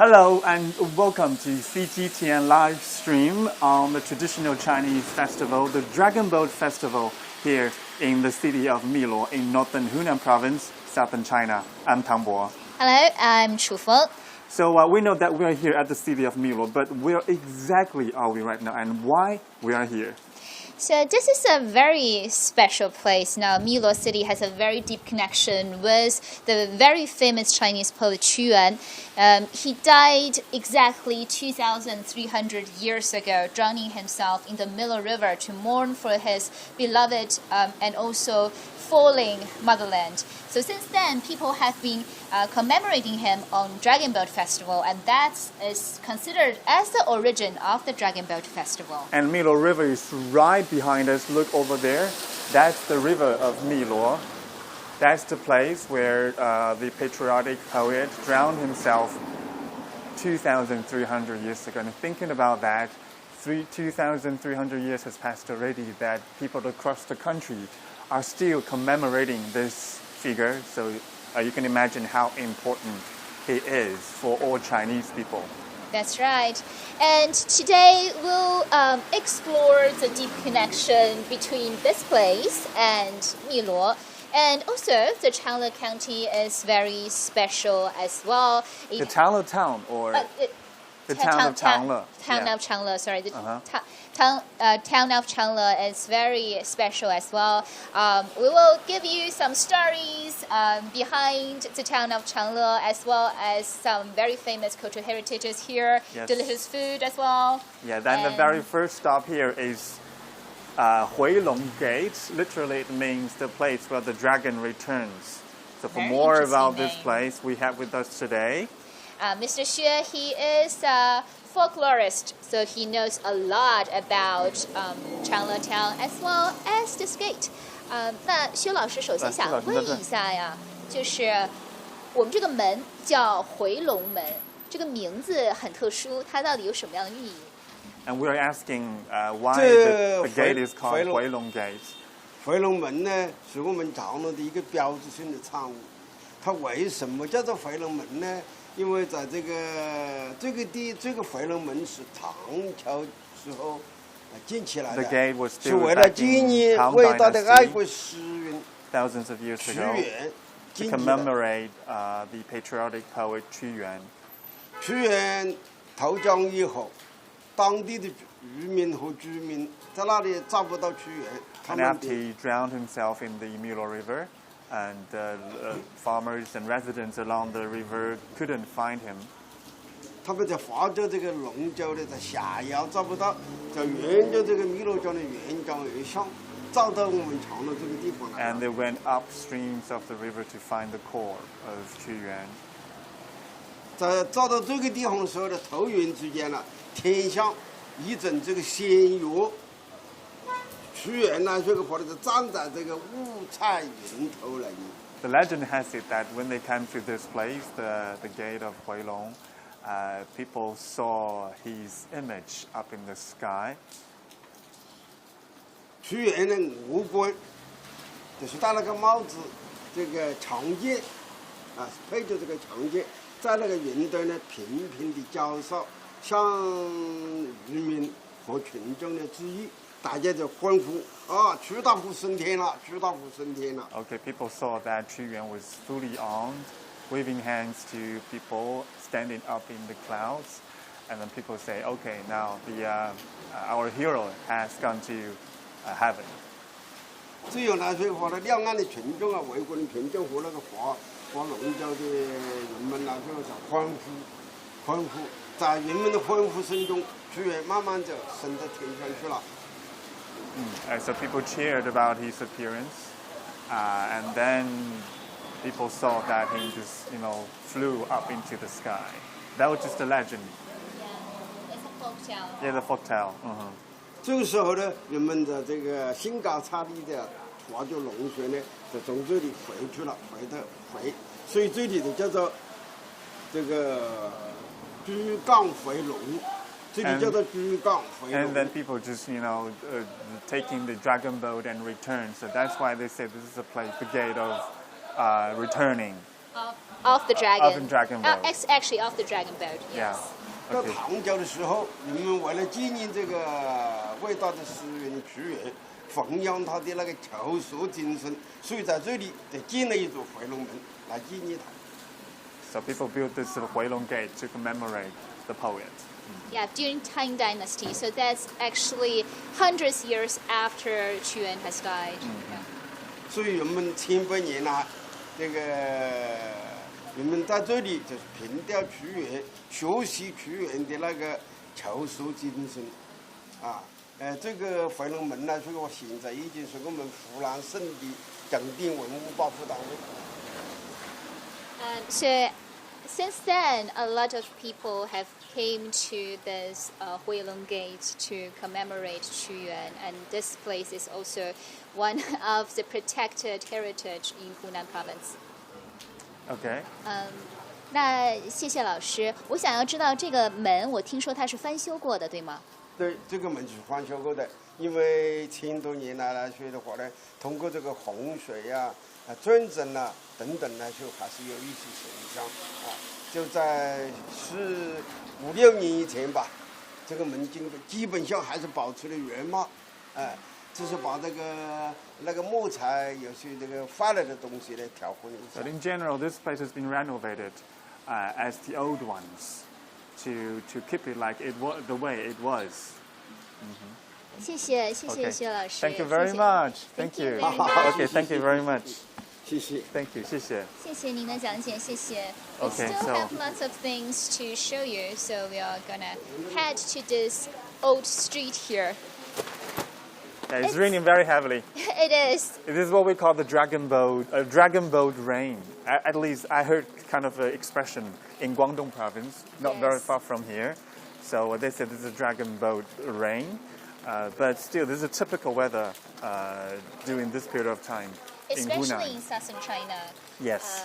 Hello and welcome to CGTN live stream on the traditional Chinese festival, the Dragon Boat Festival here in the city of Miluo in northern Hunan province, southern China. I'm Tang Bo. Hello, I'm Chu Feng. So we know that we're here at the city of Miluo, but where exactly are we right now and why we are here? So this is a very special place. Now, Miluo City has a very deep connection with the very famous Chinese poet Qu Yuan. He died exactly 2,300 years ago, drowning himself in the Miluo River to mourn for his beloved and also falling motherland. So since then, people have been commemorating him on Dragon Boat Festival, and that is considered as the origin of the Dragon Boat Festival. And Miluo River is right behind us. Look over there. That's the river of Miluo. That's the place where the patriotic poet drowned himself 2,300 years ago. And thinking about that, 2,300 years has passed already that people across the country are still commemorating this figure. So you can imagine how important he is for all Chinese people. That's right. And today we'll explore the deep connection between this place and Miluo. And also, the Changle County is very special as well. The Changle town, or the town of Changle. Town of Changle, sorry. The town of Changle is very special as well. We will give you some stories behind the town of Changle, as well as some very famous cultural heritages here, delicious food as well. Yeah, then the very first stop here is Huilong Gate. Literally, it means the place where the dragon returns. So for more about this place, we have with us today Mr. Xue. He is a folklorist, so he knows a lot about Changle Town as well as this gate. 那薛老师首先想问一下呀，就是我们这个门叫回龙门，这个名字很特殊，它到底有什么样的寓意？ And we're asking why the gate is called Huilong Gate. 回龙门呢，是我们长乐的一个标志性的产物。它为什么叫做回龙门呢？因为在这个回龙门是唐朝时候建起来的，是为了纪念伟大的爱国诗人 thousands of years ago to commemorate the patriotic poet Qu Yuan. 屈原投江以后，当地的渔民和居民在那里找不到屈原， And after he drowned himself in the Miluo River, and farmers and residents along the river couldn't find him. 他们在划着这个龙舟的，在下游找不到，就沿着这个汨罗江的沿江而上，找到我们长乐这个地方来。 And they went upstreams of the river to find the core of Qu Yuan. 在找到这个地方的时候呢，突然之间呢，天上一阵这个仙乐。 屈原呢，这个朋友就站在这个五彩云头那里。 The legend has it that when they came to this place, the gate of Huilong, people saw his image up in the sky. 屈原的五官就是戴了个帽子，这个长剑啊，配着这个长剑，在那个云端呢频频的交手，向渔民和群众的致意。 大家就欢呼啊！屈大夫升天了，屈大夫升天了。 Okay, people saw that Qu Yuan was fully armed, waving hands to people standing up in the clouds, and then people say, "Okay, now our hero has gone to heaven." 这样来说的话呢，两岸的群众啊，围观的群众和那个划龙舟的人们来说是欢呼，在人们的欢呼声中，屈原慢慢就升到天上去了。 So people cheered about his appearance, and then people saw that he just, flew up into the sky. That was just a legend. Yeah, it's a folktale. Yeah, the folktale. 这个时候呢，人们的这个兴高采烈的划着龙水呢，就从这里回去了，回，所以这里就叫做这个居港回龙。 And then people just, taking the dragon boat and return. So that's why they say this is a place, the gate of returning. Of the dragon. Of the dragon boat. Actually, of the dragon boat. Yeah. Yes. 到 Okay. 唐朝的时候，人们为了纪念这个伟大的诗人屈原，弘扬他的那个求索精神，所以在这里就建了一座回龙门来纪念他。 So people built this Huilong Gate to commemorate the poet. Yeah, during Tang Dynasty. So that's actually hundreds years after Qu Yuan has died. Yeah. 所以人们千百年来，这个人们在这里就是凭吊屈原，学习屈原的那个求索精神，啊，这个回龙门呢，所以我现在已经是我们湖南省的重点文物保护单位。 So since then, a lot of people have came to this Huilong Gate to commemorate Qu Yuan, and this place is also one of the protected heritage in Hunan province. Okay. 那谢谢老师，我想要知道这个门，我听说它是翻修过的，对吗？对，这个门是翻修过的，因为千多年来来说的话呢，通过这个洪水呀、战争啊等等来说，还是有一些损伤啊。就在5、6年以前吧，这个门基本上还是保持了原貌，只是把那个木材有些这个坏了的东西呢调换了一下 But。in general, this place has been renovated as the old ones to keep it like it was the way it was. 谢谢谢 Okay. 谢老师 Thank you very 谢谢 much. Thank Thank you you. very much. Okay, thank you very much. 谢谢。 Thank you. 谢谢。谢谢您的讲解，谢谢。We Okay, still so- have lots of things to show you, so we are gonna head to this old street here. Yeah, it's raining very heavily. It is. It is what we call the dragon boat rain. At least I heard kind of an expression in Guangdong province, not very Yes. far from here. So they said this is a dragon boat rain. But still, this is a typical weather during this period of time in Especially in Hunan. southern China. Yes.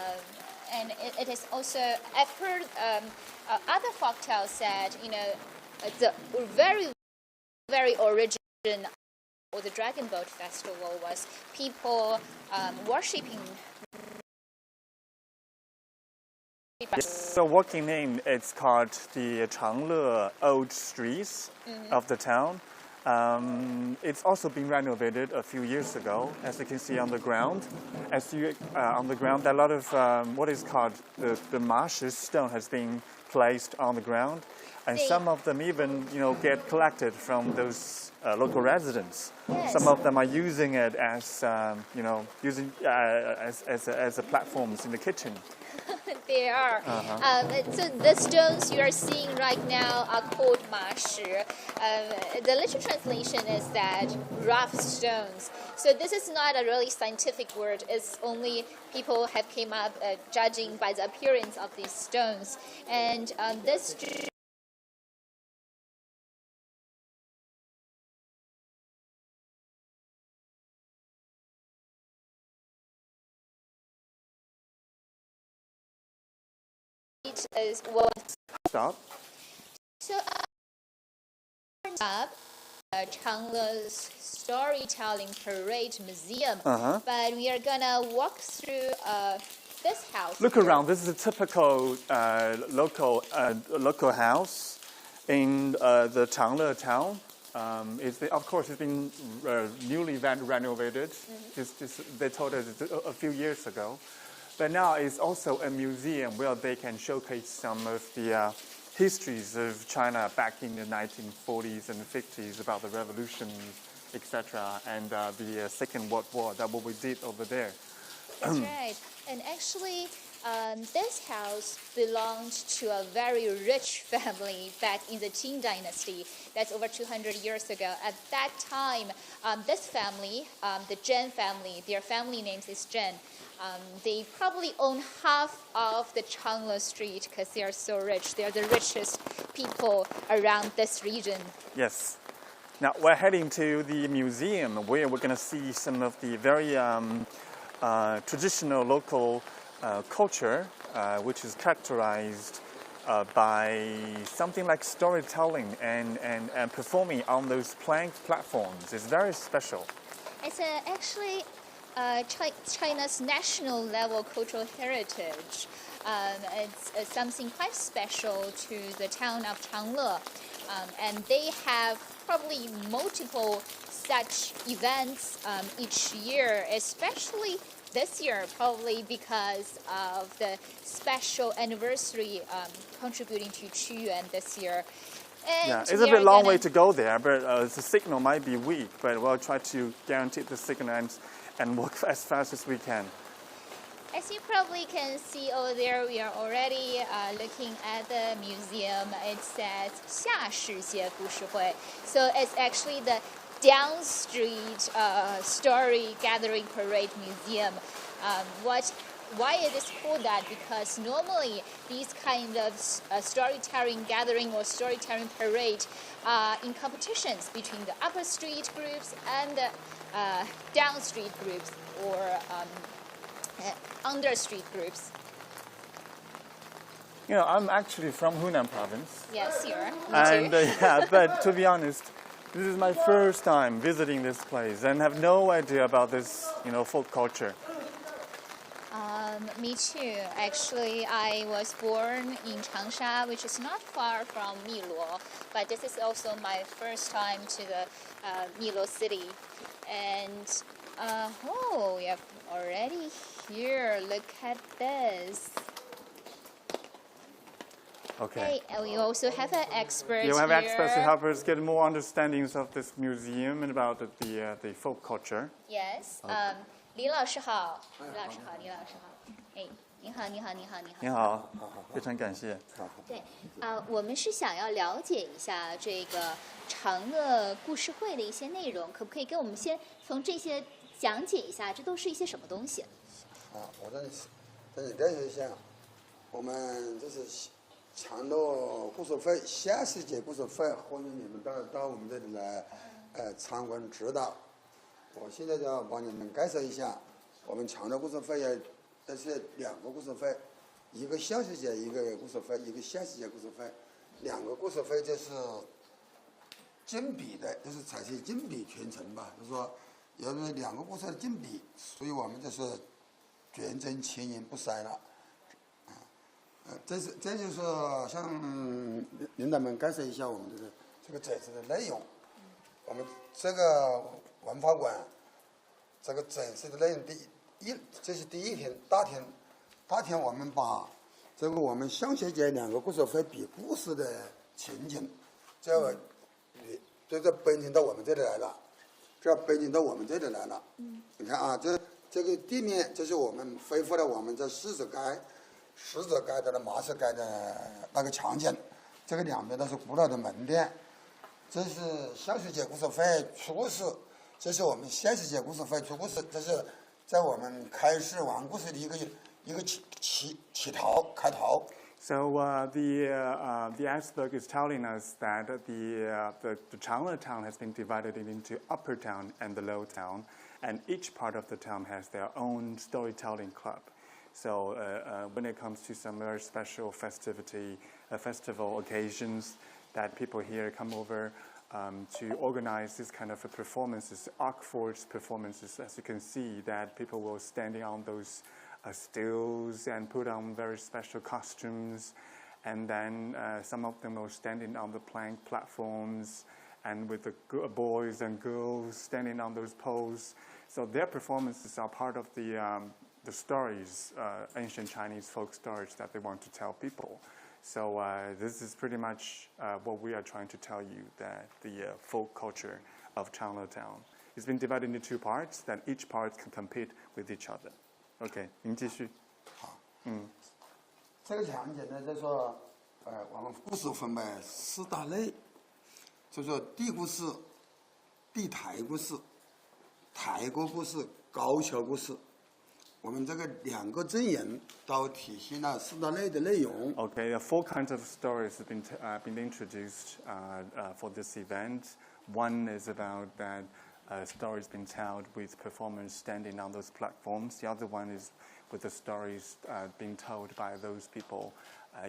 And it is also, I've heard other folktales said, the very, very origin of the Dragon Boat Festival was people worshipping. The working name it's called the Changle Old Streets of the town. It's also been renovated a few years ago, as you can see on the ground. On the ground, a lot of what is called the marshes stone has been placed on the ground, and some of them even get collected from those local residents. Yes. Some of them are using it as using as a platforms in the kitchen. They are. So the stones you are seeing right now are called mashi. The literal translation is that rough stones. So this is not a really scientific word. It's only people have came up judging by the appearance of these stones. And this is what. Stop. So up Changle's storytelling parade museum, but we are gonna walk through this house. Look here. around. This is a typical local house in the Changle town. Of course, it's been newly renovated. They told us a few years ago. But now it's also a museum where they can showcase some of the histories of China back in the 1940s and 50s about the revolution, etc., and the Second World War. That's what we did over there. That's right. And actually, this house belonged to a very rich family back in the Qing dynasty. That's over 200 years ago. At that time, this family, the Zhen family, their family name is Zhen. They probably own half of the Changle street because they are so rich. They are the richest people around this region. Yes. Now we're heading to the museum where we're going to see some of the very traditional local culture, which is characterized by something like storytelling and performing on those plank platforms. It's very special. It's actually China's national level cultural heritage. It's something quite special to the town of Changle. And they have probably multiple such events each year, especially this year, probably because of the special anniversary contributing to Qu Yuan this year. And yeah, it's a bit long way to go there, but the signal might be weak, but we'll try to guarantee the signal and work as fast as we can. As you probably can see over there, we are already looking at the museum. It says 下世界故事会. So it's actually the down street story gathering parade museum. Why it is called that? Because normally these kind of storytelling gathering or storytelling parade are in competitions between the upper street groups and the down street groups or under street groups. You know, I'm actually from Hunan province. Yes, you are. And yeah, but to be honest, this is my first time visiting this place and have no idea about this, folk culture. Me too. Actually, I was born in Changsha, which is not far from Miluo, but this is also my first time to the Miluo city. And we are already here. Look at this. Okay. And we also have an expert Yeah, we have here. experts to help us get more understandings of this museum and about the folk culture. Yes. 林老师好，林老师好，林老师好。哎，您好，您好，您好，您好。你好，非常感谢。对，我们是想要了解一下这个长乐故事会的一些内容，可不可以跟我们先从这些讲解一下，这都是一些什么东西？我这里了解一下，我们这是长乐故事会下世界故事会，欢迎你们到我们这里来参观指导。我现在就要帮你们介绍一下，我们长乐故事会这是两个故事会，一个小世界一个故事会，一个下世界故事会，两个故事会就是金笔的，就是采取金笔传承吧，就是说有两个故事的金笔，所以我们就是传承千年不衰了。这就是向领导们介绍一下我们这个展示的内容。我们这个文化馆这个展示的内容这是第一天大天我们把这个我们上学节两个故事会比故事的情景，这搬迁到我们这里来了，你看啊，这个地面这是我们恢复了我们这十字街的马市街的那个场景，这个两边都是古老的门店。这是上世节故事会出故事，这是我们下世节故事会出故事，这是在我们开始玩故事的一个开头。So the iceberg is telling us that the Changle town has been divided into upper town and the low town, and each part of the town has their own storytelling club. So when it comes to some very special festival occasions, that people here come over to organize this kind of performances, Oxford's performances. As you can see, that people will standing on those stills and put on very special costumes, and then some of them will standing on the plank platforms, and with the boys and girls standing on those poles. So their performances are part of the stories, ancient Chinese folk stories that they want to tell people. So this is pretty much what we are trying to tell you, that the folk culture of Changle Town. It's been divided into two parts, that each part can compete with each other. OK, 您继续。好，这个场景呢，就是说，我们故事分为四大类，就是说地故事、地台故事、台国故事、高桥故事。我们这个两个阵营都体现了四大类的内容。Okay, 4 kinds of stories have been introduced for this event. One is about that stories being told with performers standing on those platforms. The other one is with the stories being told by those people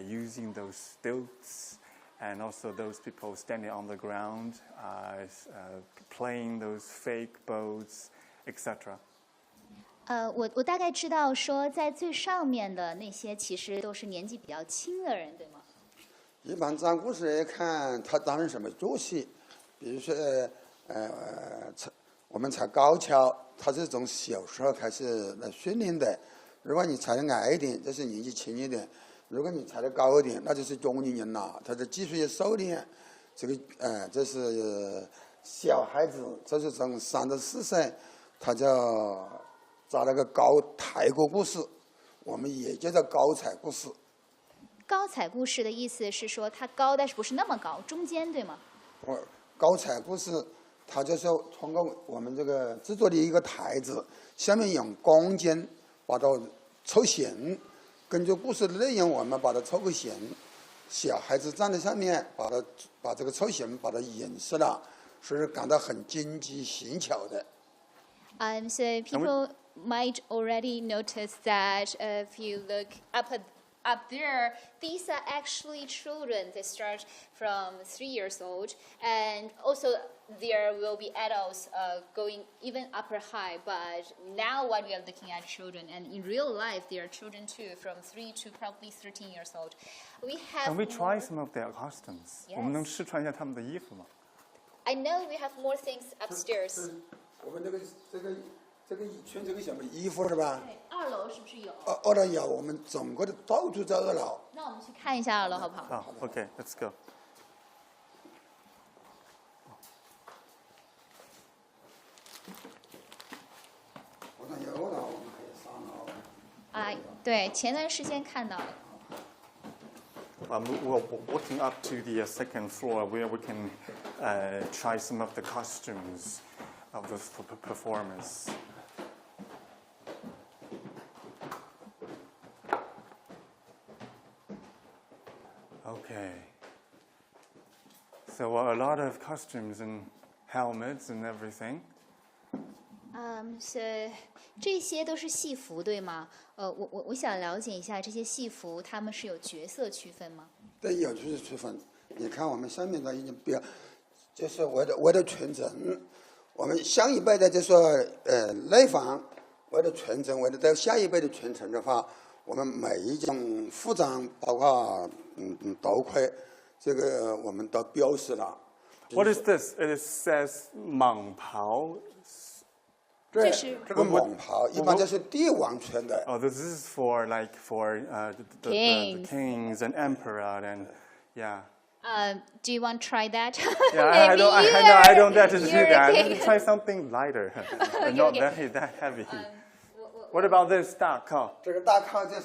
using those stilts, and also those people standing on the ground, playing those fake boats, etc. 我大概知道说，在最上面的那些其实都是年纪比较轻的人，对吗？一般讲故事来看，他担任什么角色？比如说，我们才高跷，他是从小时候开始来训练的。如果你踩得矮一点，这是年纪轻一点；如果你踩得高一点，那就是中年人了。他的技术也熟练。这是小孩子，这是从3到4岁，他就找了个高抬过故事，我们也叫做高踩故事。高踩故事的意思是说它高，但是不是那么高，中间对吗？高踩故事，它就是通过我们这个制作的一个台子，下面用钢筋把它凑形，根据故事的内容，我们把它凑个形。小孩子站在上面，把这个凑形把它演示了，是感到很精致新巧的。So people might already notice that if you look up there, these are actually children. They start from 3 years old, and also there will be adults going even upper high. But now what we are looking at children, and in real life, there are children too, from 3 to probably 13 years old. We have. Can we try some of their costumes? Yes. 我们能试穿一下他们的衣服吗？ I know we have more things upstairs. 我们这个一圈这个什么衣服是吧2楼是不是有？ 2楼有，我们整个的到处在2楼。那我们去看一下2楼好不好？啊 ，OK, let's go. 我看有了，我们可以上楼。啊，对，前段时间看到了。We're walking up to the second floor where we can try some of the costumes of the performers. Okay. So a lot of costumes and helmets and everything. 是这些都是戏服对吗？我想了解一下这些戏服，他们是有角色区分吗？对，有区分。你看我们上面的已经就是为了传承，我们上一辈的就说内防，为了传承，为了到下一辈的传承的话，我们每一种服装，包括头盔，这个我们都标示了。What is this? It says 蟒袍。对，这个蟒袍一般就是帝王穿的。Oh, this is for the kings and emperor and yeah. Do you want to try that? Yeah, I don't dare to do that. king. Let's try something lighter, and not that heavy. What about this 大靠？这个大靠就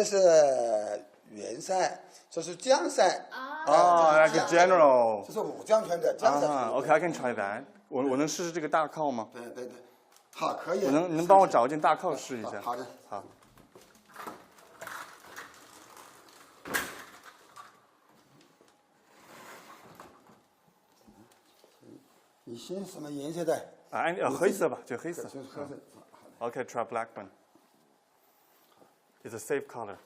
是元帅，这是将帅。Oh, like a general. 这是武将穿的将帅。Okay, I can try that. 我能试试这个大靠吗？对，好，可以。你能帮我找一件大靠试一下？好的。好。你选什么颜色的？黑色吧，就黑色。就是黑色。Okay, try black one. It's a safe color.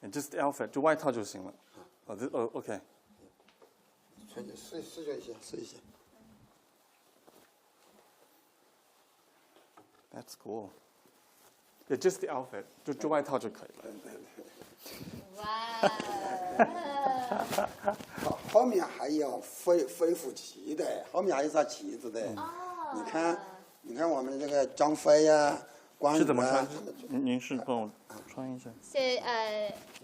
And just the outfit， 就外套就行了。OK。试一下。That's cool. Yeah, just the outfit， 就外套就可以了。哇！后面还有恢复旗的，后面还有一张旗子的。你看我们这个张飞呀、关羽啊。是怎么穿？您是帮我穿一下。So,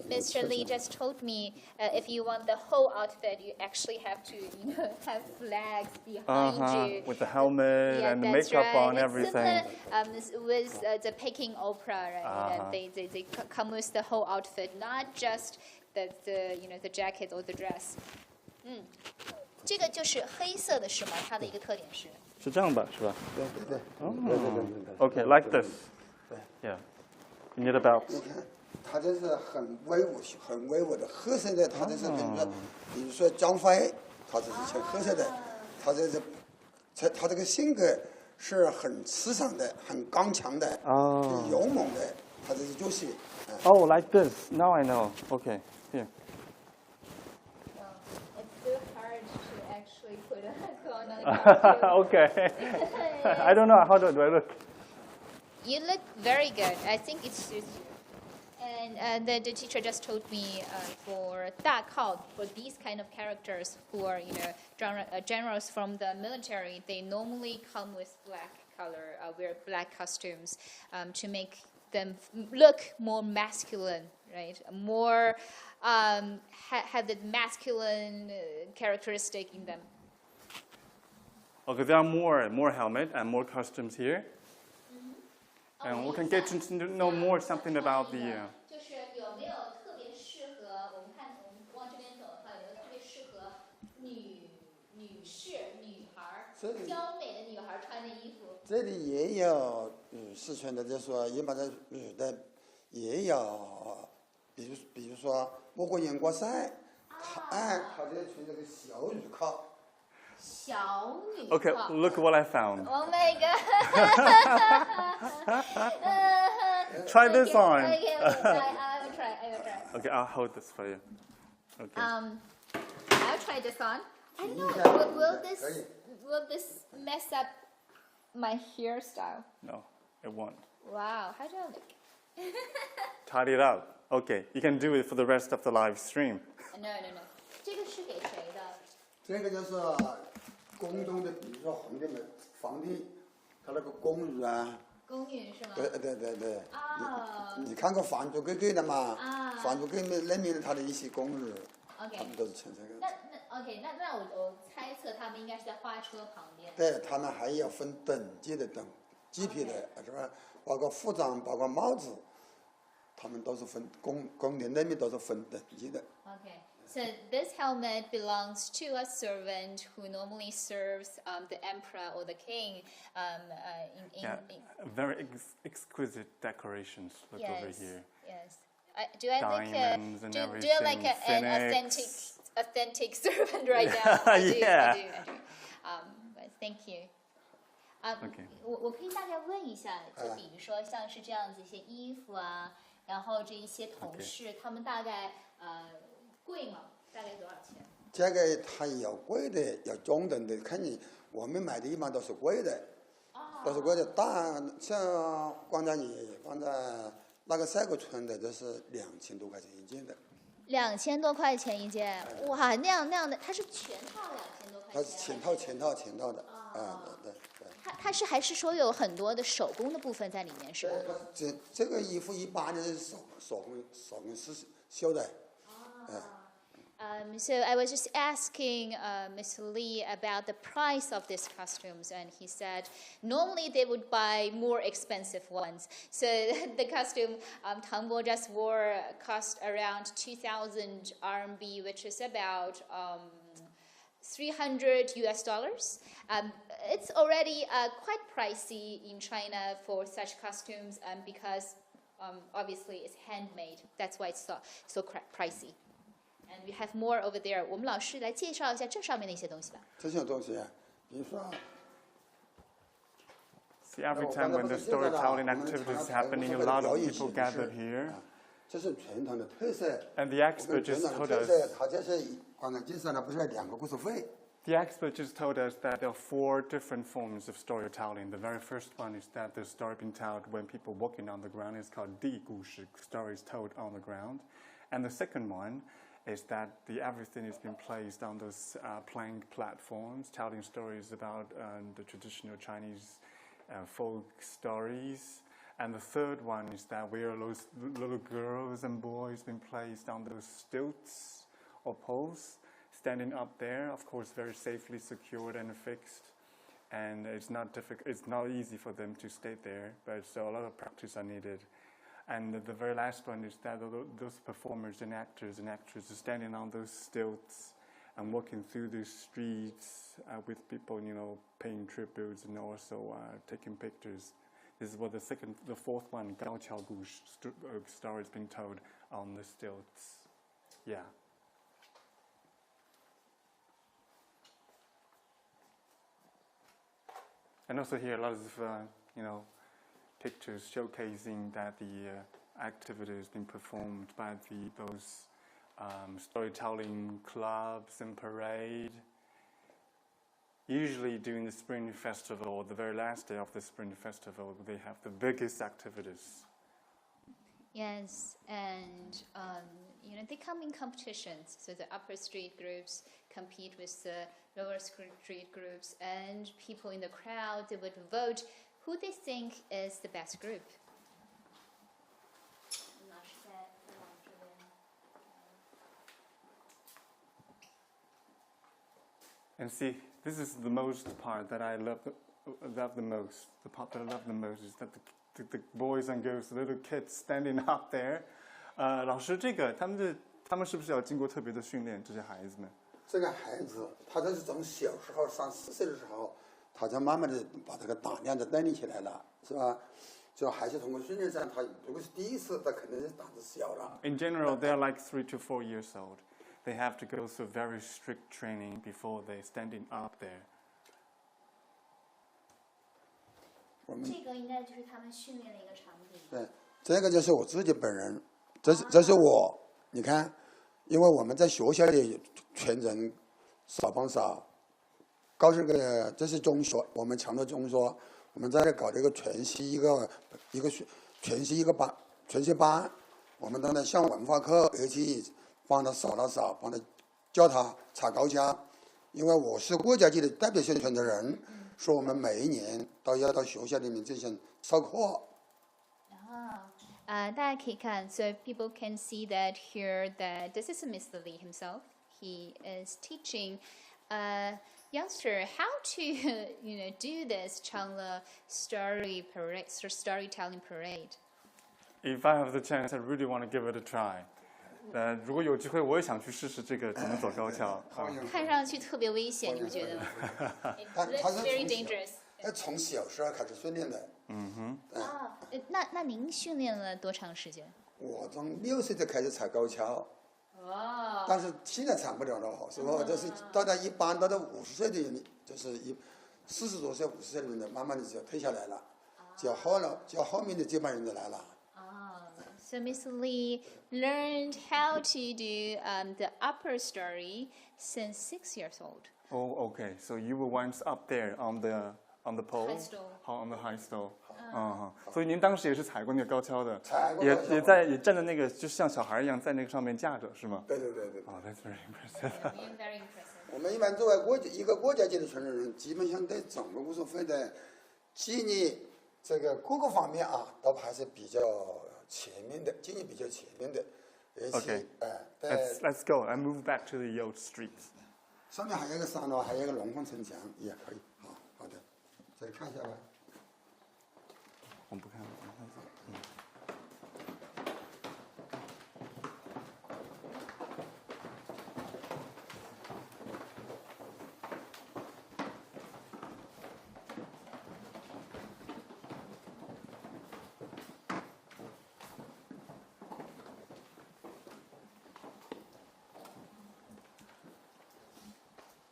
Mr. Lee just told me if you want the whole outfit, you actually have to, have flags behind you. With the helmet and the makeup on, everything. With the Peking Opera, right? And they come with the whole outfit, not just the jacket or the dress. 这个就是黑色的是吗？它的一个特点是。是这样吧，是吧？对。Okay, like this. Yeah. You need a belt. 你看，它这是很威武的褐色的，它这是比如说张飞，他这是穿褐色的，他这个性格是很慈祥的，很刚强的，勇猛的，他这是就是。Oh, like this. Now I know. Okay, here. It's so hard to actually put on a costume. Okay. I don't know. How do I look? You look very good. I think it suits you. And the teacher just told me for 大靠, for these kind of characters who are, generals from the military, they normally come with black color, wear black costumes to make them look more masculine, right? More have the masculine characteristic in them. Okay, there are more helmet and more costumes here. And we can get to know more something about the. 就是有没有特别适合我们看，我们往这边走的话，有没有特别适合女士、女孩、娇美的女孩穿的衣服？这里也有四川的，就是说一般的的也有，比如说莫过阳光赛，他就穿这个小雨袄。小女 Okay, look what I found. Oh my god! Try this on. Okay, I will try. Okay, I'll hold this for you. Okay. I'll try this on. I don't know. Will this mess up my hairstyle? No, it won't. Wow, how do I look? Tidy it up. Okay, you can do it for the rest of the live stream. No. 这个是给谁的？这个就是宫中的，比如说皇帝，他那个宫女啊。宫女是吗？对。哦。你看过《还珠格格》的嘛？《还珠格格》里面他的一些宫女，他们都是穿这个。那我猜测他们应该是在花车旁边。对他们还要分等级的级别的，是吧？包括服装，包括帽子，他们都是分宫殿那边都是分等级的。Okay. So this helmet belongs to a servant who normally serves the emperor or the king. Very exquisite decorations. Look over here. Yes. Do I Diamonds look and everything. Do I like an authentic servant right now? I do. But thank you. Okay. 我可以大概问一下，就比如说像是这样子一些衣服啊，然后这一些头饰，他们大概贵吗？大概多少钱？这个它有贵的，有中等的，看你我们买的一般都是贵的，都是贵的。像光在那个赛古村的，就是2000多块钱一件的。2000多块钱一件，哇，那样的，它是全套2000多块钱。它是全套的，对。它是还是说有很多的手工的部分在里面，是吧？这个衣服一般的是手工是绣的。So I was just asking Mr. Lee about the price of these costumes, and he said normally they would buy more expensive ones. So the costume Tang Bo just wore cost around 2,000 RMB, which is about $300. It's already quite pricey in China for such costumes because obviously it's handmade. That's why it's so pricey. And we have more over there. 我们老师来介绍一下这上面的一些东西吧。这些东西，比如说。See, every time when the storytelling activity is happening, a lot of people gathered here. 这是传统的特色。And the expert just told us. 他就是刚才介绍了，不是2个故事会。The expert just told us that there are 4 different forms of storytelling. The very first one is that the story being told when people walking on the ground is called 地故事, stories told on the ground. And the second one is that everything is being placed on those plank platforms, telling stories about the traditional Chinese folk stories. And the third one is that we are those little girls and boys being placed on those stilts or poles, standing up there, of course, very safely secured and fixed. And it's not easy for them to stay there, but so a lot of practice are needed. And the very last one is that those performers and actors are standing on those stilts and walking through the streets with people, paying tributes and also taking pictures. This is what the fourth one, Gao Qiao Gu story is being told on the stilts. Yeah. And also here a lot of, pictures showcasing that the activity has been performed by those storytelling clubs and parade. Usually during the Spring Festival, or the very last day of the Spring Festival, they have the biggest activities. Yes, and they come in competitions. So the upper street groups compete with the lower street groups, and people in the crowd, they would vote who they think is the best group. And see, this is the most part that I love the most. The part that I love the most is that the boys and girls, the little kids standing up there. 老师，这个他们是不是要经过特别的训练？这些孩子们？这个孩子，他这是从小时候3、4岁的时候，他才慢慢的把这个胆量就锻炼起来了，是吧？就还是通过训练上，他如果是第一次，他肯定是胆子小了。In general, they're like 3 to 4 years old. They have to go through very strict training before they standing up there. 这个应该就是他们训练的一个场景。对，这个就是我自己本人，这是我，你看，因为我们在学校里全人少帮少，搞这个这是中学，我们强调中学，我们在这搞这个全息一个全息一个班，全息班，我们当然上文化课，而且帮他扫，帮他教他踩高跷，因为我是国家级的代表宣传的人，说我们每一年都要到学校里面进行授课。大家可以看 so people can see that here that this is Mr. Li himself. He is teaching youngster how to do this Changle storytelling parade. If I have the chance, I really want to give it a try. 如果有机会，我也想去试试这个怎么走高跷。看上去特别危险，你不觉得吗？ It's very dangerous. 从小时候开始训练的。那您训练了多长时间？我从6岁就开始踩高跷。但是现在踩不了了，是吧？就是大家一般到50岁的人，就是40多岁、50岁的人，慢慢的就退下来了，叫后面的接班人就来了。So Mr. Li learned how to do the upper story since 6 years old. Oh, okay. So you were once up there on the pole, High stool. On the high stool. 所以您当时也是踩过那个高跷的，踩过也站在那个，就像小孩一样在那个上面架着，是吗？对。Oh, that's very impressive. Very impressive. 我们一般作为一个国家级的传承人，基本上对整个武术会的纪律这个各个方面啊，都还是比较前面的，纪律比较前面的。Okay. Let's go. I move back to the old streets. 上面还有一个山峦，还有一个龙凤城墙，也可以。好的，这里看一下吧。我们不看了，我们看走。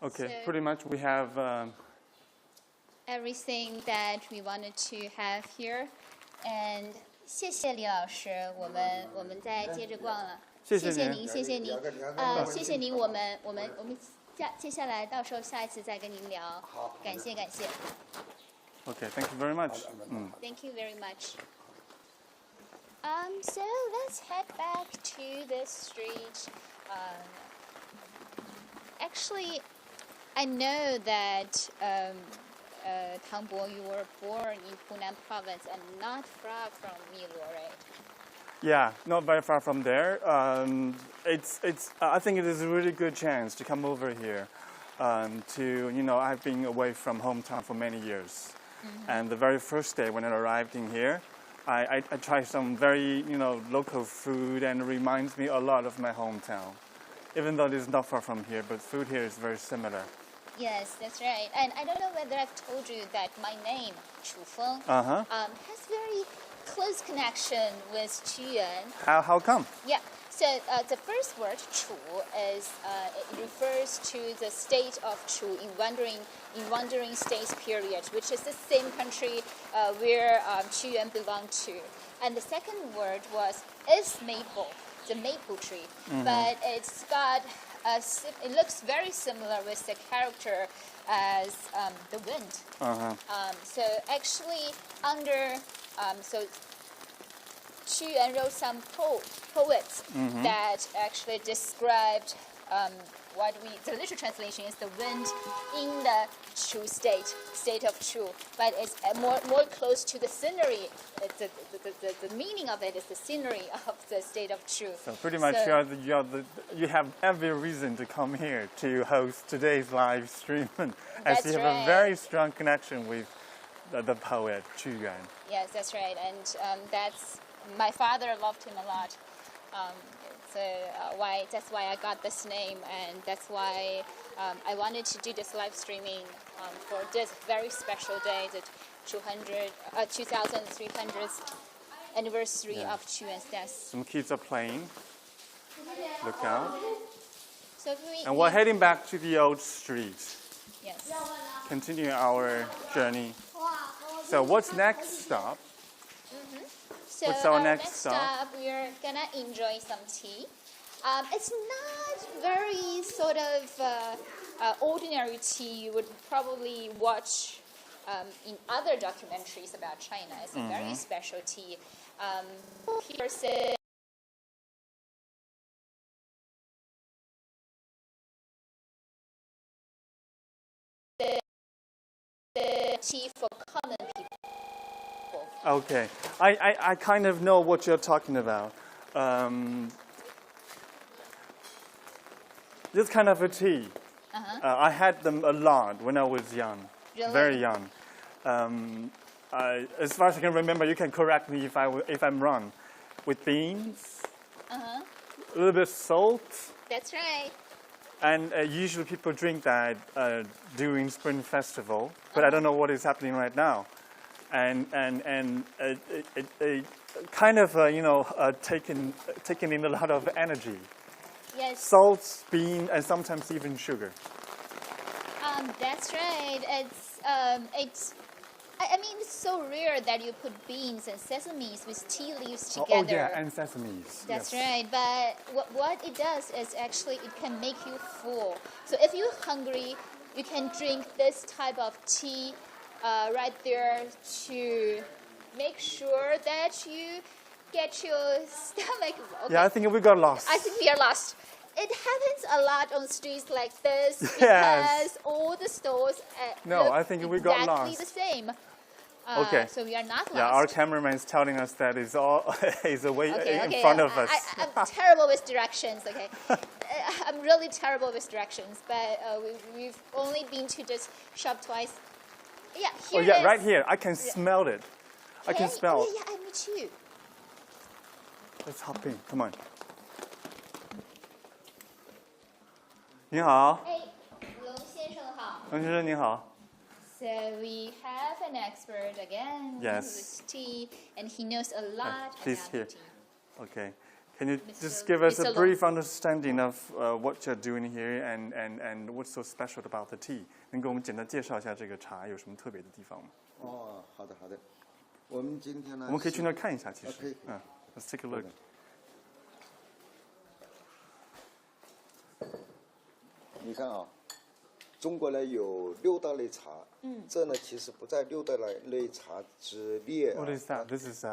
Okay, pretty much we have everything that we wanted to have here, and 谢谢李老师，我们再接着逛了。谢谢您，谢谢您，谢谢您，我们接下来到时候下一次再跟您聊。感谢。Okay, thank you very much. Thank you very much. So let's head back to this street. Actually, I know that Tang Bo, you were born in Hunan province and not far from Miluo, right? Yeah, not very far from there. I think it is a really good chance to come over here. I've been away from hometown for many years, and the very first day when I arrived in here, I tried some very local food, and it reminds me a lot of my hometown. Even though it is not far from here, but food here is very similar. Yes, that's right. And I don't know whether I've told you that my name, Chu Feng, has very close connection with Qu Yuan. How come? Yeah. So the first word Chu is it refers to the state of Chu in wandering states period, which is the same country where Qu Yuan belonged to. And the second word is maple, the maple tree, but it's got it looks very similar with the character as the wind. So actually, so Qu Yuan wrote some poets that actually described the literal translation is the wind in the Chu state of Chu, but it's more close to the scenery. The meaning of it is the scenery of the state of Chu. So pretty much you have every reason to come here to host today's live stream, as you have a very strong connection with the poet Qu Yuan. Yes, that's right, and that's my father loved him a lot. So that's why I got this name, and that's why I wanted to do this live streaming for this very special day, the 2300th anniversary of Qu Yuan's death. Some kids are playing. Look out. So And we're heading back to the old street. Yes. Continue our journey. So what's next stop? So What's our next stop? We're gonna enjoy some tea. It's not very sort of ordinary tea you would probably watch in other documentaries about China. It's a very special tea. Here's the tea for common people. Okay, I kind of know what you're talking about. This kind of a tea. I had them a lot when I was young, Really? very young. As far as I can remember, you can correct me if I'm wrong. With beans, a little bit of salt, That's right. and usually people drink that during Spring Festival. But I don't know what is happening right now. And kind of taking in a lot of energy. Yes. Salt, bean, and sometimes even sugar. That's right. I mean, it's so rare that you put beans and sesames with tea leaves together. Oh yeah, and sesames. That's yes. right. But what it does is actually it can make you full. So if you're hungry, you can drink this type of tea right there to make sure that you get your stomach. Okay. Yeah, I think we got lost. I think we are lost. It happens a lot on streets like this because Yes. all the stores No, look I think we got exactly lost. the same. Okay. So we are not lost. Yeah, our cameraman is telling us that is away in Okay. front of us. I'm terrible with directions. Okay, I'm really terrible with directions. But we've only been to this shop twice. Yeah, here Oh yeah, it is. right here. I can smell it. I can smell. Yeah, me too. Let's hop in. Come on. 你好，哎，龙先生好。龙先生你好。 So we have an expert again Yes. with tea, and he knows a lot He's about here. tea. Okay. Can you just Mr. give us Mr. a Long. brief understanding of what you're doing here and what's so special about the tea? 能给我们简单介绍一下这个茶有什么特别的地方吗？哦，好的好的，我们今天呢，我们可以去那儿看一下，其实。可以。嗯，Let's take a look. 你看啊，中国呢有6大类茶，这呢其实不在6大类茶之列。 What is that? This is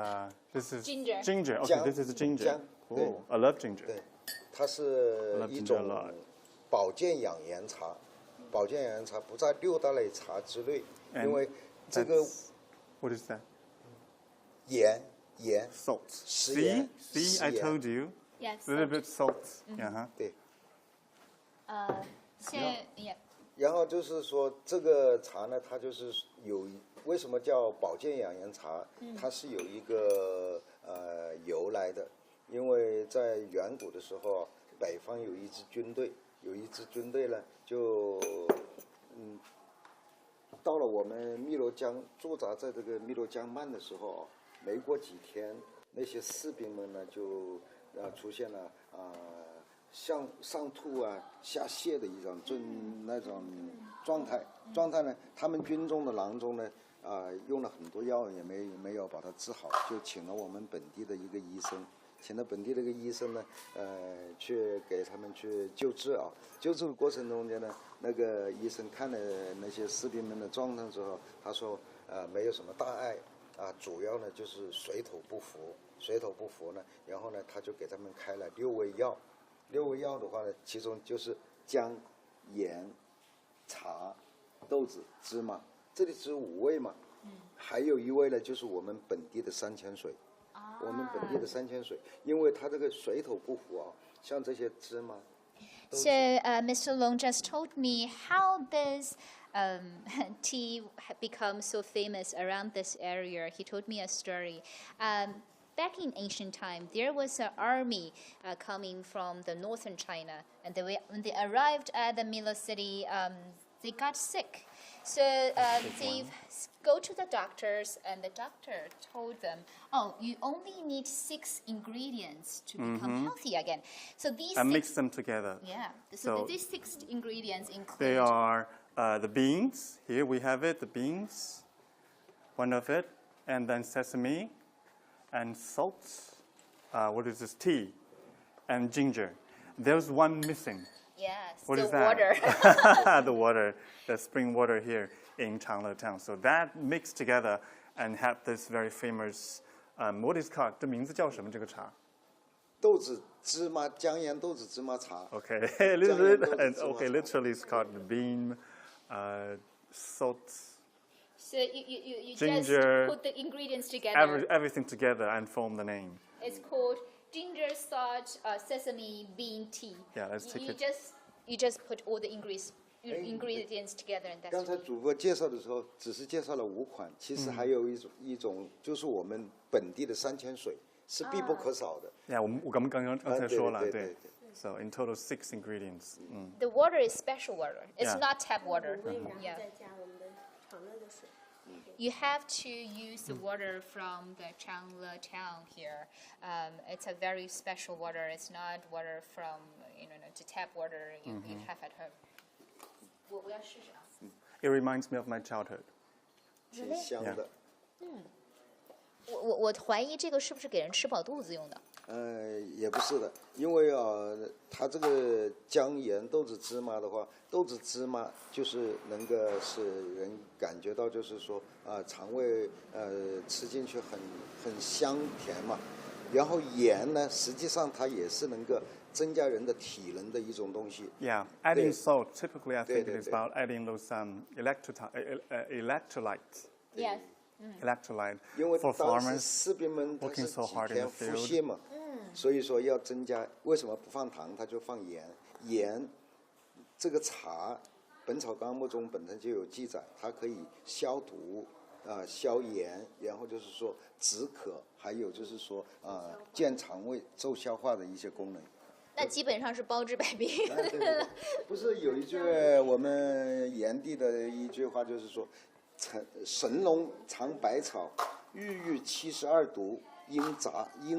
Ginger. Ginger. Okay, 姜 this is ginger. 姜，对 Oh, I love ginger. 对，它是 I love 一 ginger 种 a lot. 保健养颜茶，保健养颜茶不在6大类茶之内， And 因为这个 What is that? 盐 Salt. 食 See, 盐 see, I 食盐 told you. Yes. A little bit salt. Yeah. 对。Yeah. 然后就是说，这个茶呢，它就是为什么叫保健养颜茶？它是有一个由来的，因为在远古的时候，北方有一支军队呢，就到了我们汨罗江驻扎在这个汨罗江畔的时候，没过几天，那些士兵们呢就出现了上吐啊、下泻的一种那种状态呢，他们军中的郎中呢，用了很多药也没有把它治好，就请了我们本地的一个医生，请了本地那个医生呢，去给他们去救治啊。救治的过程中间呢，那个医生看了那些士兵们的状态之后，他说，没有什么大碍啊，主要呢就是水土不服。水土不服呢，然后呢，他就给他们开了6味药。6味药的话呢，其中就是姜、盐、茶、豆子、芝麻，这里只有5味嘛。还有1味呢，就是我们本地的山泉水。我们本地的山泉水，因为它这个水土不服啊，像这些芝麻。So Mr. Long just told me how this tea become so famous around this area. He told me a story. Back in ancient time, there was an army coming from the northern China, and when they arrived at the Miluo city, they got sick. So they go to the doctors, and the doctor told them, "Oh, you only need 6 ingredients to become healthy again." So these And 6, mix them together. yeah. So these 6 ingredients include. They are the beans. Here we have it, the beans, one of it, and then sesame, and salt. What is this? Tea, and ginger. There's one missing. Yes, What the is that? water. The water, the spring water here in Changle town. So that mixed together and had this very famous. What is called? 这名字叫什么？这个茶？豆子、芝麻、姜盐豆子芝麻茶。Okay, literally it's called the bean, salt, So you ginger, just put the ingredients together. everything together and form the name. It's called ginger, salt, sesame, bean tea. Yeah, let's take it. You just put all the ingredients together, and that's 刚才主播介绍的时候，只是介绍了5款，其实还有一种就是我们本地的山泉水，是必不可少的。Yeah, 我们刚才说了，对。对。So in total 6 ingredients. The water is special water. It's Yeah. not tap water. 然后 Yeah. 再加我们的常热的水。 You have to use the water from the Changle town here. It's a very special water. It's not water from the tap water you have at home. 我要试试啊。It reminds me of my childhood. 挺香的。我怀疑这个是不是给人吃饱肚子用的？也不是的，因为它这个姜盐豆子芝麻的话，豆子芝麻就是能够使人感觉到，就是说肠胃吃进去很香甜嘛。然后盐呢，实际上它也是能够增加人的体能的一种东西。Yeah, adding salt. Typically, I think it is 对。 about adding those electrolytes. Yes. Electrolyte 因为 for 当时 farmers 士兵们他 working 是 so 几 hard in 天 the 腹 field. 泻嘛，所以说要增加。为什么不放糖？他就放盐。盐这个茶，《本草纲目》中本身就有记载，它可以消毒消炎，然后就是说止渴，还有就是说健肠胃、助消化的一些功能。那基本上是包治百病。对，不是有一句我们炎帝的一句话，就是说，神农尝百草，郁72毒，因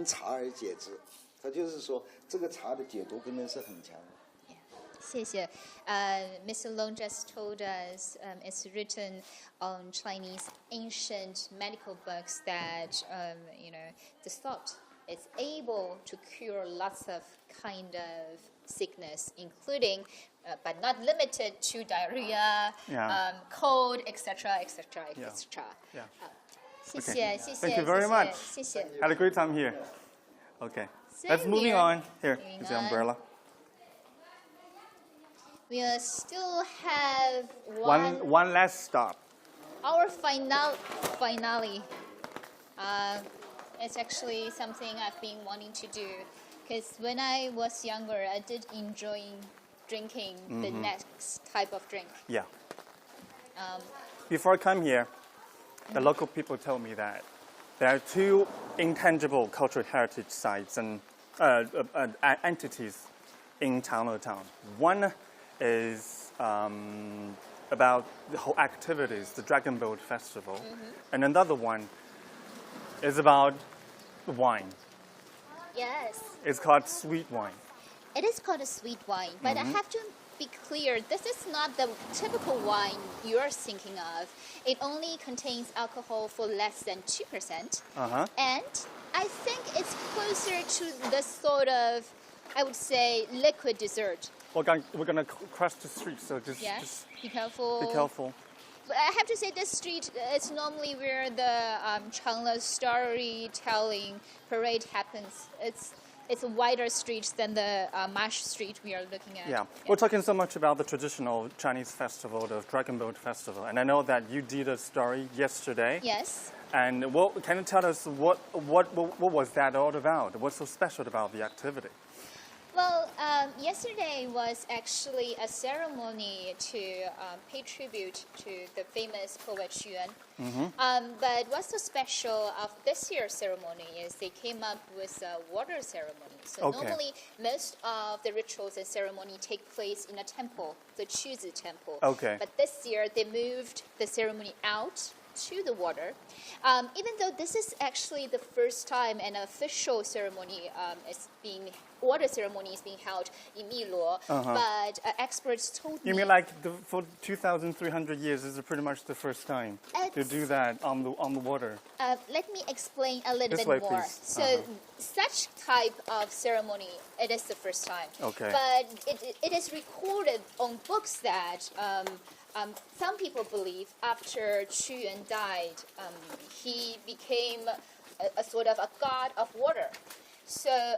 茶而解之。他就是说，这个茶的解毒功能是很强的。谢谢。Mr. Long just told us it's written on Chinese ancient medical books that the salt is able to cure lots of kind of sickness, including but not limited to diarrhea, Yeah. cold, etc., etc., etc. Yeah. 谢谢，谢谢。 Thank you very much. 谢谢。 Had a great time here. Okay. Same Let's moving here. on. Here Moving is the on. umbrella. We still have One last stop. our finale. It's actually something I've been wanting to do, because when I was younger, I did enjoy drinking the next type of drink. Yeah. Before I come here, the local people told me that there are 2 intangible cultural heritage sites and entities in Changle town. One is about the whole activities, the Dragon Boat Festival, and another one is about wine. Yes, It's called sweet wine. it is called a sweet wine, but I have to be clear, this is not the typical wine you're thinking of. It only contains alcohol for less than 2%. And I think it's closer to the sort of, I would say, liquid dessert. We're gonna cross the street, so just Be careful. be careful. But I have to say, this street is normally where the Changle storytelling parade happens. It's a wider street than the Marsh Street we are looking at. Yeah, we're talking so much about the traditional Chinese festival, the Dragon Boat Festival, and I know that you did a story yesterday. Yes. And can you tell us what was that all about? What's so special about the activity? Well, yesterday was actually a ceremony to pay tribute to the famous poet Qu Yuan. But what's so special of this year's ceremony is they came up with a water ceremony. So normally, most of the rituals and ceremony take place in a temple, the Qu temple. Okay. But this year, they moved the ceremony out to the water. Even though this is actually the first time an official ceremony water ceremony is being held in Miluo, but experts told me... You mean like for 2,300 years, this is pretty much the first time to do that on the water? Let me explain a little This bit way, more. please. So such type of ceremony, it is the first time. Okay. But it is recorded on books that some people believe after Qu Yuan died, he became a sort of a god of water. So,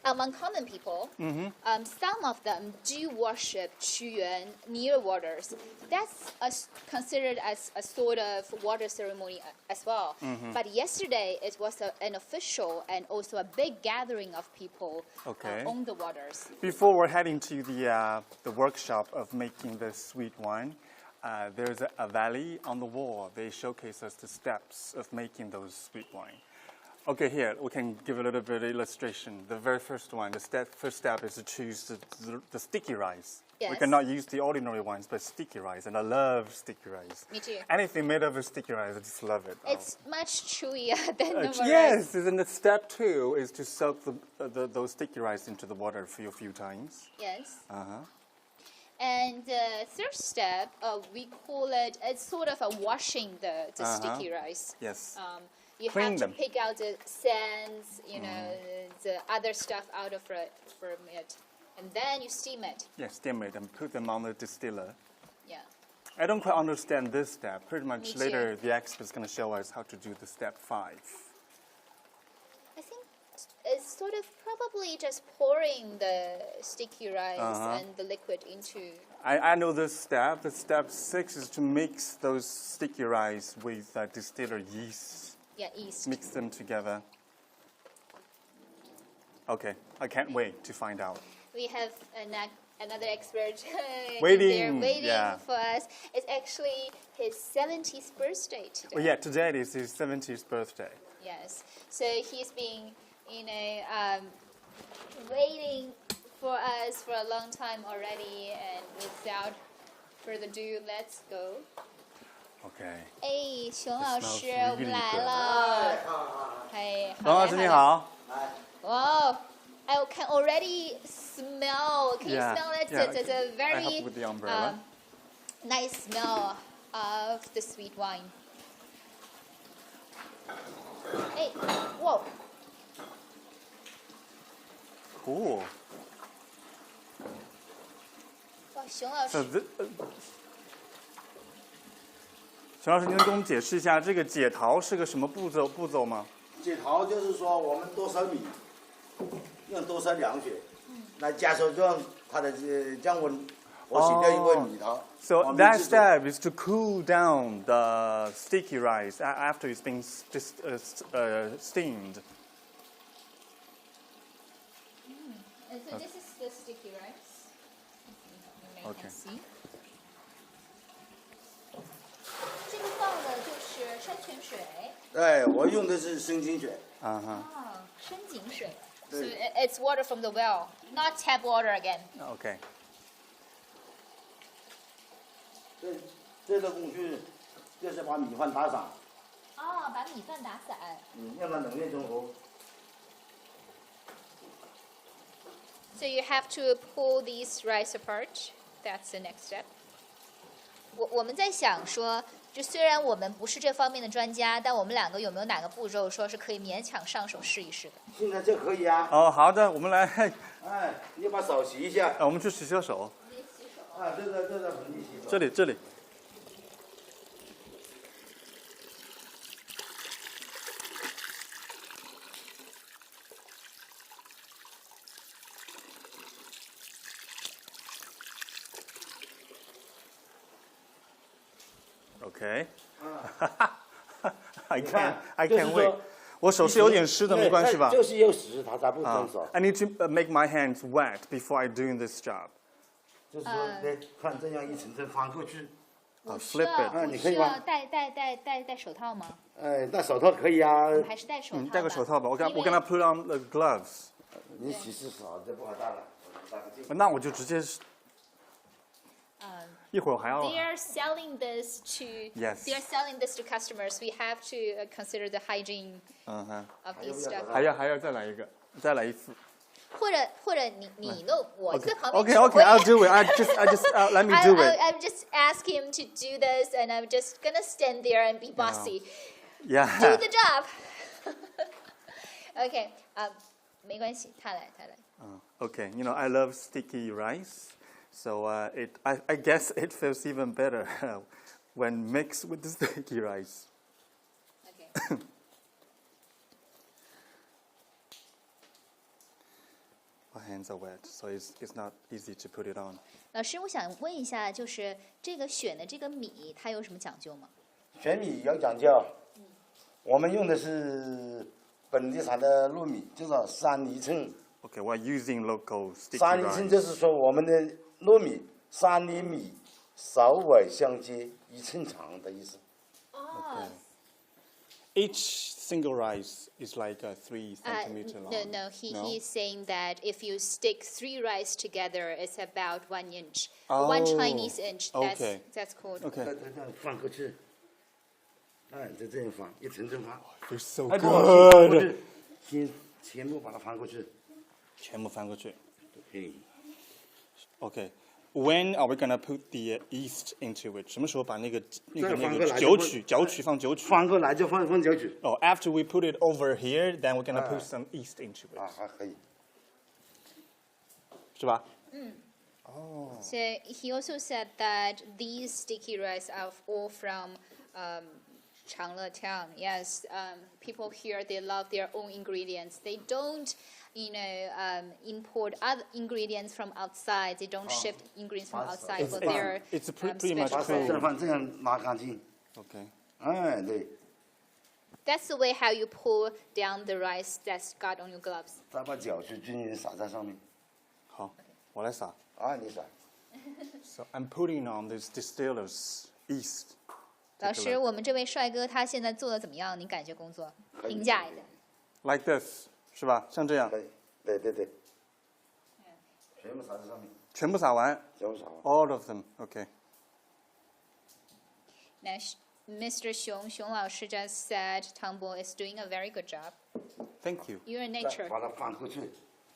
among common people, some of them do worship Qu Yuan near waters. That's considered as a sort of water ceremony as well. But yesterday, it was an official and also a big gathering of people on the waters. Before we're heading to the workshop of making this sweet wine, there's a valley on the wall. They showcase us the steps of making those sweet wine. Okay, here, we can give a little bit of illustration. The very first one, first step is to choose the sticky rice. Yes. We cannot use the ordinary ones, but sticky rice, and I love sticky rice. Me too. Anything made of a sticky rice, I just love it. It's much chewier than normal rice. Yes, and then step 2 is to soak those sticky rice into the water for a few times. Yes. And the third step, we call it's sort of a washing the sticky rice. Yes. You Clean have them. to pick out the sands, the other stuff out of it from it. And then you steam it. Yes, steam it and put them on the distiller. Yeah. I don't quite understand this step. Pretty Me much too. later, the expert's going to show us how to do the step 5. I think it's sort of probably just pouring the sticky rice and the liquid into... I know this step. The step 6 is to mix those sticky rice with distiller yeast. Yeah, yeast. Mix them together. Okay, I can't wait to find out. We have another expert Waiting, waiting yeah. for us. It's actually his 70th birthday today. Oh yeah, today is his 70th birthday. Yes. So he's been, waiting for us for a long time already. And without further ado, let's go. Okay. 哎，熊老师， smells really 我们来 good. 了。哎，王老师你好。 Wow, I can already smell. Can Yeah, you smell it? yeah, It's a I very help with the umbrella. nice smell of the sweet wine. Hey, whoa. Cool. 哇，熊老 So 师，熊老师，您能给我们解释一下这个解陶是个什么步骤吗？解陶就是说，我们多少米，用多少凉水，来加速它的降温。我洗掉一锅米陶。 So that step is to cool down the sticky rice after it's been steamed. So this is the sticky rice. You may Okay. see. 这个放的就是山泉水。对，我用的是生井水。哦，深井水。So it's water from the well, not tap water again. Okay. 这个工序就是把米饭打散，哦，把米饭打散。让它冷链中和。So you have to pull these rice apart. That's the next step. 我们在想说，就虽然我们不是这方面的专家，但我们两个有没有哪个步骤说是可以勉强上手试一试的？现在就可以啊。哦，好的，我们来。哎，你把手洗一下。我们去洗洗手。啊，这盆里洗手。这里。Okay. I can't wait. 我手是有点湿的，没关系吧？就是有湿，它才不分手。I need to make my hands wet before I doing this job. 就是说，看这样一层层翻过去。Flip it. 你可以吗？戴手套吗？戴手套可以啊。还是戴手套？戴个手套吧。我跟他 put on the gloves. 你洗手这不好戴了。那我就直接。一会儿还要。They are selling this to. Yes. They are selling this to customers. We have to consider the hygiene of these stuff. 还要再来一个，再来一次。或者你弄，我在旁边。Okay, I'll do it. I just let me do it. I'm just ask him to do this, and I'm just gonna stand there and be bossy. Yeah. Do the job. Okay. 没关系，他来。Okay, I love sticky rice. So I guess it feels even better when mixed with the sticky rice. Okay. My hands are wet, so it's not easy to put it on. 老师，我想问一下，就是这个选的这个米，它有什么讲究吗？选米有讲究，我们用的是本地产的糯米，就是3厘寸。Okay, we're using local sticky 3厘寸就是说我们的糯米3厘米，首尾相接，1寸长的意思。哦。Each single rice is like 3 centimeter long. No. He's saying that if you stick 3 rice together, it's about 1 inch, 1 Chinese inch. That's called. Okay. 这样翻过去，就这样翻，一层层翻。You're so good. 全部把它翻过去。全部翻过去。对。Okay. When are we gonna put the yeast into it? 什么时候把那个搅取放酒曲？翻过来就放酒曲。Oh, after we put it over here, then we're gonna put some yeast into it. 还可以。是吧？Oh. So he also said that these sticky rice are all from Changle town. Yes, people here, they love their own ingredients. They don't, import other ingredients from outside. They don't ship ingredients from outside for their It's pretty much special cool. 这样拿干净。Okay. 对。That's the way how you pull down the rice that's got on your gloves. 再把酒去均匀撒在上面。好，我来撒。你撒。So I'm putting on this distiller's yeast. 老师，我们这位帅哥他现在做的怎么样？您感觉工作评价一下。Like this, 是吧？像这样。对。全部撒在上面。全部撒完。All of them, okay. Now, Mr. 熊老师 just said Tangbo is doing a very good job. Thank you. You're a nature. 把它翻过去，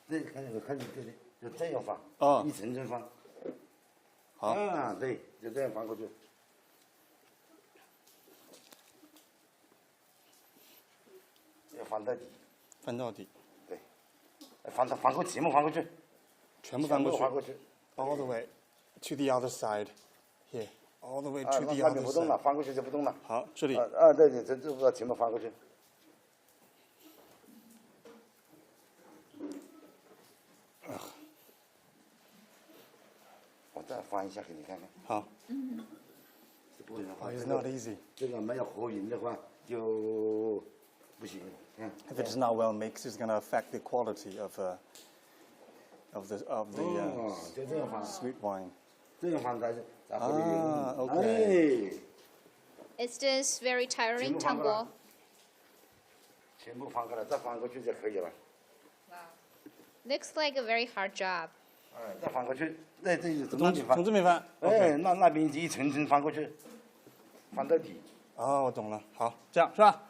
看对，就这样翻。一层层翻。好。对，就这样翻过去。要翻到底。翻到底。对。翻过全部翻过去。全部翻过去。All the way to the other side. Here. All the way to the other side. 不动了，翻过去就不动了。好，这里。对，这全部翻过去。我再翻一下给你看看。好。这不能翻。It's not easy. 这个没有和匀的话就不行。If it's not well mixed, it's going to affect the quality of the sweet wine. 这样翻才会okay. Is this very tiring, Tangbo? 全部翻过来，再翻过去就可以了。Wow. Looks like a very hard job. 再翻过去，这从这边翻。那边一层层翻过去，翻到底。我懂了。好，这样是吧？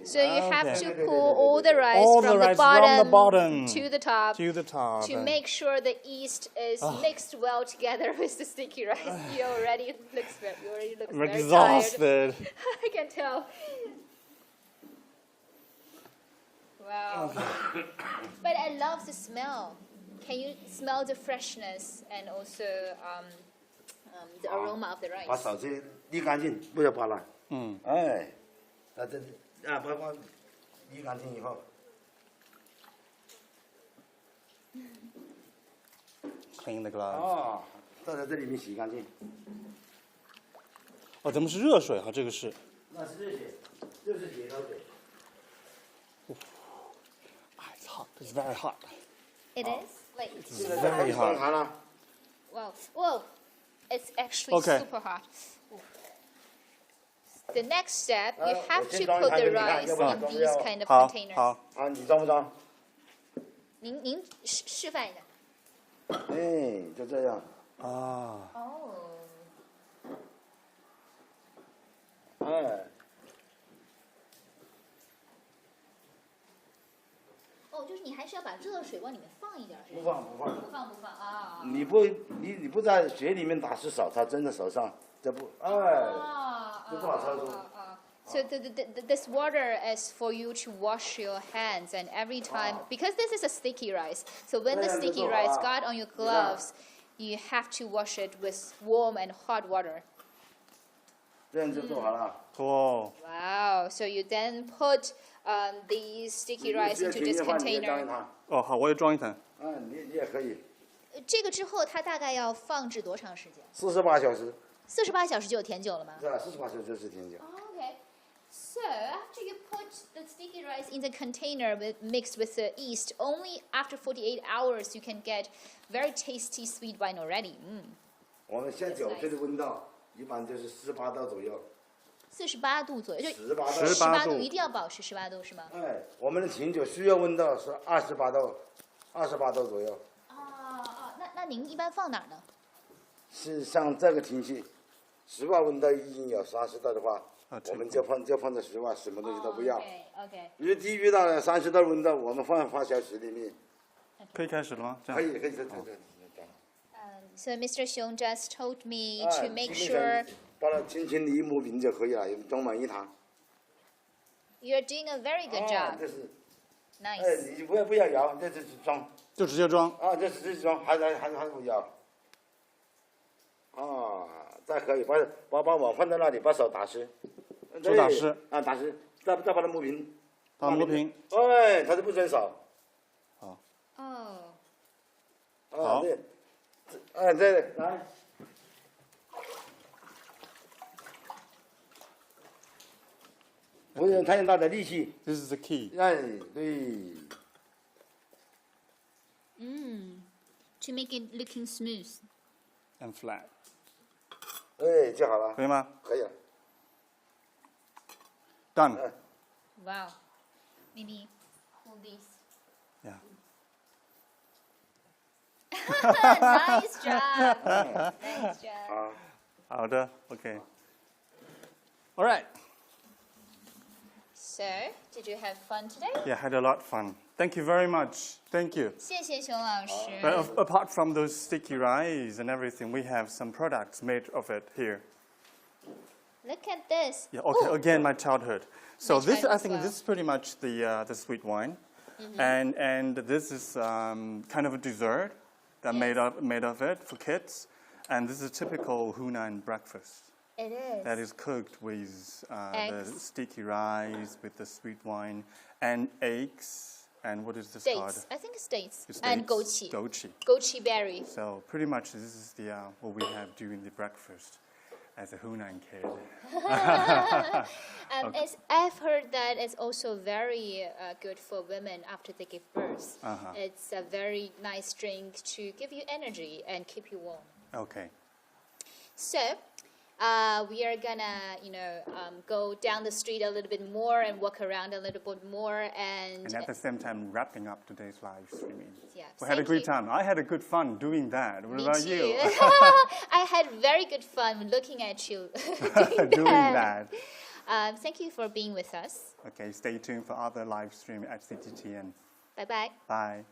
So you have Okay. to pull all the rice All from the the rice from the bottom to the top to the top. to make sure the yeast is mixed well together with the sticky rice. You already look very I'm tired. exhausted. I can tell. Wow. But I love the smell. Can you smell the freshness and also the aroma of the 把 rice? 勺子沥干净，不要扒烂。哎，把这把沥干净以后， Clean the gloves. 哦，倒在这里面洗干净。哦，咱们是热水哈，这个是。那是热水，就是解烧水。 It's hot. It's very hot. It is? Like, 现在 very 上 hot. 盘了。 wow. Whoa. It's actually Okay. super hot. Ooh. The next step, you Uh, have我 to 先装一 put 盘 the 给你看， rice 要不然 in 装不 these 了。 kind of 好 containers. 好。啊，你装不装？您示范一下。哎，就这样。啊。哦。哎，哦，就是你还是要把热水往里面放一点，是不吧？放。不放啊。你不在水里面打湿手，它真的手上这不哎，这不好操作。 So this water is for you to wash your hands, and every time, because this is a sticky rice, so when the sticky rice got on your gloves, you have to wash it with warm and hot water. 这样就做好了。哦。 Wow! So you then put these sticky rice into this 你装一 container. 趟。哦，好，我也装一层。你也可以。这个之后，它大概要放置多长时间48小时。 ？48小时就有甜酒了吗？是吧？48小时就是甜酒。 Okay. So after you put the sticky rice in the container mixed with the yeast, only after 48 hours you can get very tasty sweet wine already. 我们现酒这个温度一般就是18度左右。 48度左右，就18度。 18度一定要保持18度是吗？哎，我们的琴酒需要温度是28度，28度左右。那您一般放哪儿呢？是像这个天气，室外温度已经有30度的话，我们就放在室外，什么东西都不要。OK。如果低于到了30度温度，我们放发酵室里面。可以开始了吗？这样。可以，这。So Mr. Xiong just told me 哎 to make sure 把它轻轻的一抹匀就可以了，装满一坛。 you're doing a very good job. 这是。 Nice. 哎，你不要摇，这是装。就直接装。啊，这是直接装，还不摇。再可以把碗放在那里，把手打湿。手打湿。啊，打湿，再把它磨平。把它磨平。哎，它就不准手。好。哦。好。对。哎，这来。不用太大的力气。This is the key. 哎，对。To make it looking smooth. And flat. 哎，就好了。可以吗？可以了。Done. Wow. Maybe hold these. Yeah. Nice job. Nice job. 好的 OK. All right. So, did you have fun today? Yeah, had a lot of fun. Thank you very much. Thank you. 谢谢熊老师。 But apart from those sticky rice and everything, we have some products made of it here. Look at this. Yeah, okay, Ooh. again, my childhood. So My this, I childhood think, as well. this is pretty much the sweet wine, and this is kind of a dessert that made of it for kids, and this is a typical Hunan breakfast. It is. That is cooked with the Eggs. sticky rice, with the sweet wine, and eggs, and what is this Dates. called? I think it's dates. It's And dates. goji. Goji. Goji berry. So pretty much this is the what we have during the breakfast as a Hunan kid. I've heard that it's also very good for women after they give birth. It's a very nice drink to give you energy and keep you warm. Okay. So, we are gonna, go down the street a little bit more and walk around a little bit more, And at the same time, wrapping up today's live streaming. Yeah, We had a thank great you. time. I had a good fun doing that. What Me about too. you? I had very good fun looking at you Doing that. Thank you for being with us. Okay, stay tuned for other live stream at CGTN. Bye bye. Bye.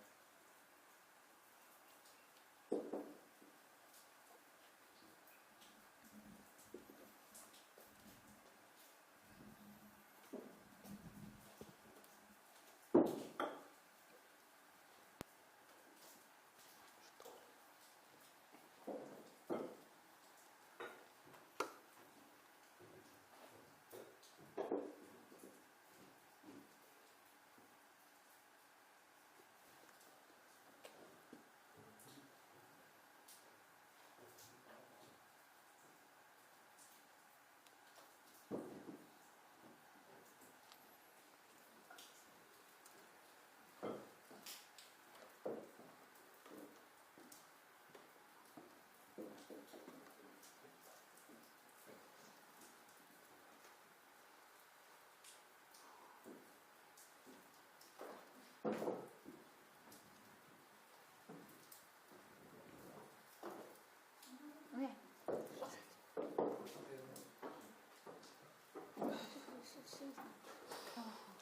Okay.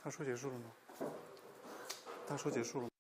他说结束了吗？他说结束了吗？